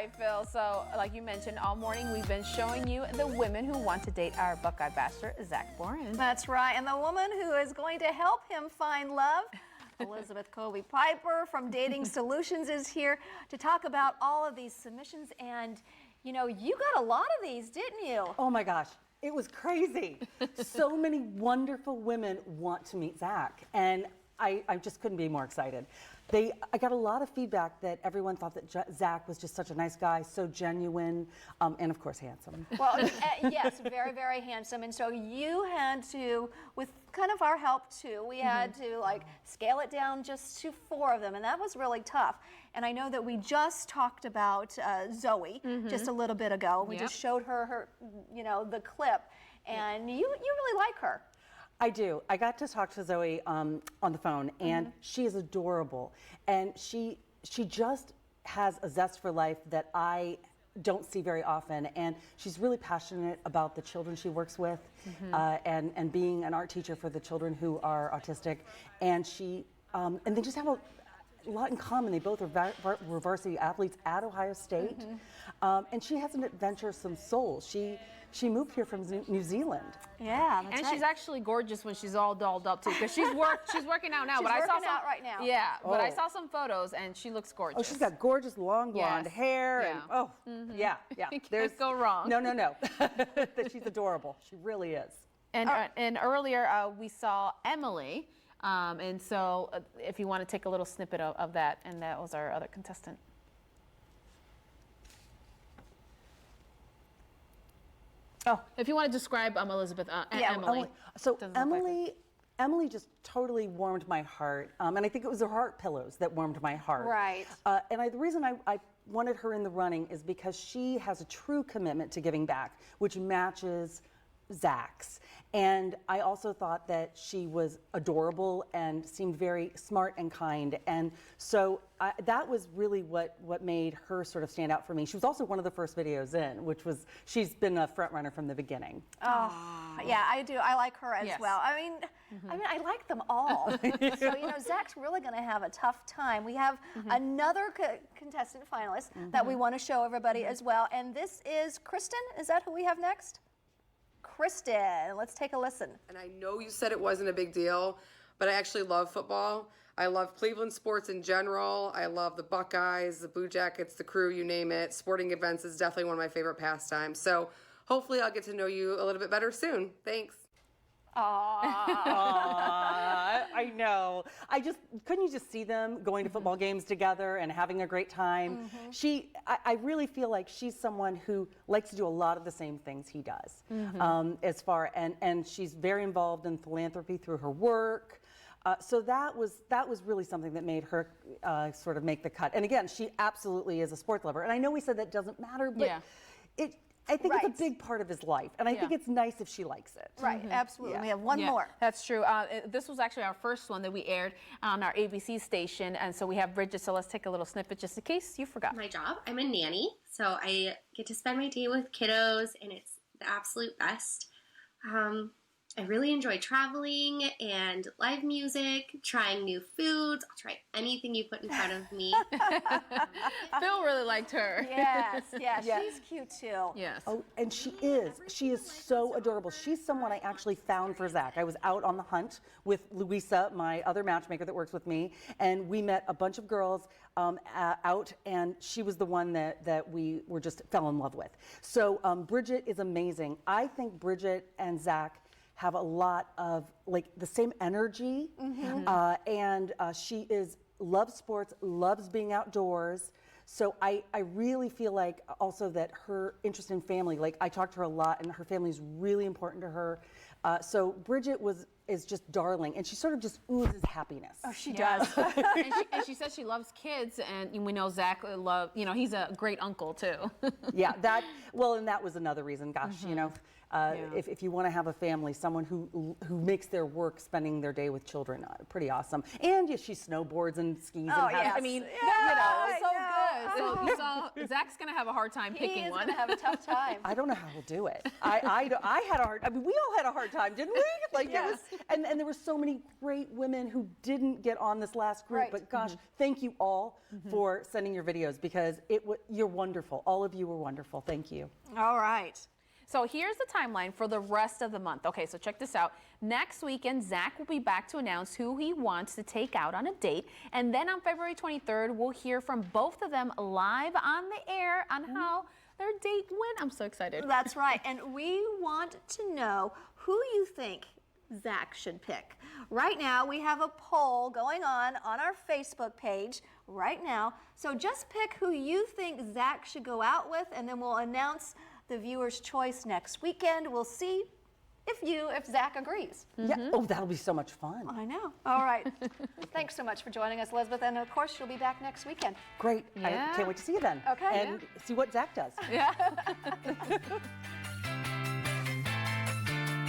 right, Phil. So, like you mentioned, all morning we've been showing you the women who want to date our Buckeye Bachelor, Zach Boren. That's right. And the woman who is going to help him find love, Elizabeth Cobey-Piper from Dating Solutions, is here to talk about all of these submissions. And, you know, you got a lot of these, didn't you? Oh my gosh, it was crazy. So many wonderful women want to meet Zach, and I just couldn't be more excited. I got a lot of feedback that everyone thought that Zach was just such a nice guy, so genuine, and of course handsome. Well, yes, very, very handsome. And so you had to, with kind of our help too, we had to like scale it down just to 4 of them, and that was really tough. And I know that we just talked about Zoe just a little bit ago. We just showed her, you know, the clip, and you really like her. I do. I got to talk to Zoe on the phone, and she is adorable. And she just has a zest for life that I don't see very often. And she's really passionate about the children she works with, and being an art teacher for the children who are autistic. And and they just have a lot in common. They both were varsity athletes at Ohio State, and she has an adventuresome soul. She moved here from New Zealand. Yeah, that's and right. she's actually gorgeous when she's all dolled up too, because she's working out now. She's I saw working out right now. Yeah, but I saw some photos and she looks gorgeous. Oh, she's got gorgeous long blonde hair. Yeah. And, yeah. You can't go wrong. No. She's adorable. She really is. And earlier we saw Emily. And so if you want to take a little snippet of that, and that was our other contestant. Oh, if you want to describe Elizabeth and Emily. So Emily just totally warmed my heart, and I think it was her heart pillows that warmed my heart. Right. And the reason I wanted her in the running is because she has a true commitment to giving back, which matches Zach's. And I also thought that she was adorable and seemed very smart and kind. And so that was really what made her sort of stand out for me. She was also one of the first videos in, which was, she's been a front runner from the beginning. Oh, yeah, I do. I like her as well. I mean, I like them all. So, you know, Zach's really going to have a tough time. We have another contestant finalist that we want to show everybody as well. And this is Kristen. Is that who we have next? Kristen, let's take a listen. And I know you said it wasn't a big deal, but I actually love football. I love Cleveland sports in general. I love the Buckeyes, the Blue Jackets, the Crew, you name it. Sporting events is definitely one of my favorite pastimes. So hopefully I'll get to know you a little bit better soon. Thanks. I know. Couldn't you just see them going to football games together and having a great time? I really feel like she's someone who likes to do a lot of the same things he does. And she's very involved in philanthropy through her work. So that was really something that made her sort of make the cut. And again, she absolutely is a sports lover. And I know we said that doesn't matter, but I think it's a big part of his life, and I think it's nice if she likes it. Right, absolutely. We have one more. That's true. This was actually our first one that we aired on our ABC station, and so we have Bridget, so let's take a little snippet just in case you forgot. My job, I'm a nanny, so I get to spend my day with kiddos, and it's the absolute best. I really enjoy traveling and live music, trying new foods. I'll try anything you put in front of me. Phil really liked her. Yes, she's cute too. Yes. Oh, and she is so adorable. She's someone I actually found for Zach. I was out on the hunt with Louisa, my other matchmaker that works with me, and we met a bunch of girls out, and she was the one that we were just fell in love with. So Bridget is amazing. I think Bridget and Zach have a lot of like the same energy, and she loves sports, loves being outdoors. So I really feel like also that her interest in family, like I talked to her a lot, and her family is really important to her. So Bridget is just darling, and she sort of just oozes happiness. Oh, she does. and she says she loves kids, and we know Zach he's a great uncle too. And that was another reason. Gosh, you know, if you want to have a family, someone who makes their work spending their day with children, pretty awesome. And she snowboards and skis. I mean, so good. So you saw Zach's gonna have a hard time picking one. He's gonna have a tough time. I don't know how he'll do it. I had a hard. I mean, we all had a hard time, didn't we? Like And there were so many great women who didn't get on this last group. Right. But gosh, thank you all for sending your videos because you're wonderful. All of you were wonderful. Thank you. All right. So here's the timeline for the rest of the month. Okay, so check this out. Next weekend, Zach will be back to announce who he wants to take out on a date. And then on February 23rd, we'll hear from both of them live on the air on how their date went. I'm so excited. That's right. And we want to know who you think Zach should pick. Right now, we have a poll going on our Facebook page right now. So just pick who you think Zach should go out with, and then we'll announce the viewer's choice next weekend. We'll see if Zach agrees. Yeah. Oh, that'll be so much fun. I know. All right. Thanks so much for joining us, Elizabeth. And of course, you'll be back next weekend. Great. Yeah. I can't wait to see you then. Okay. And see what Zach does. Yeah.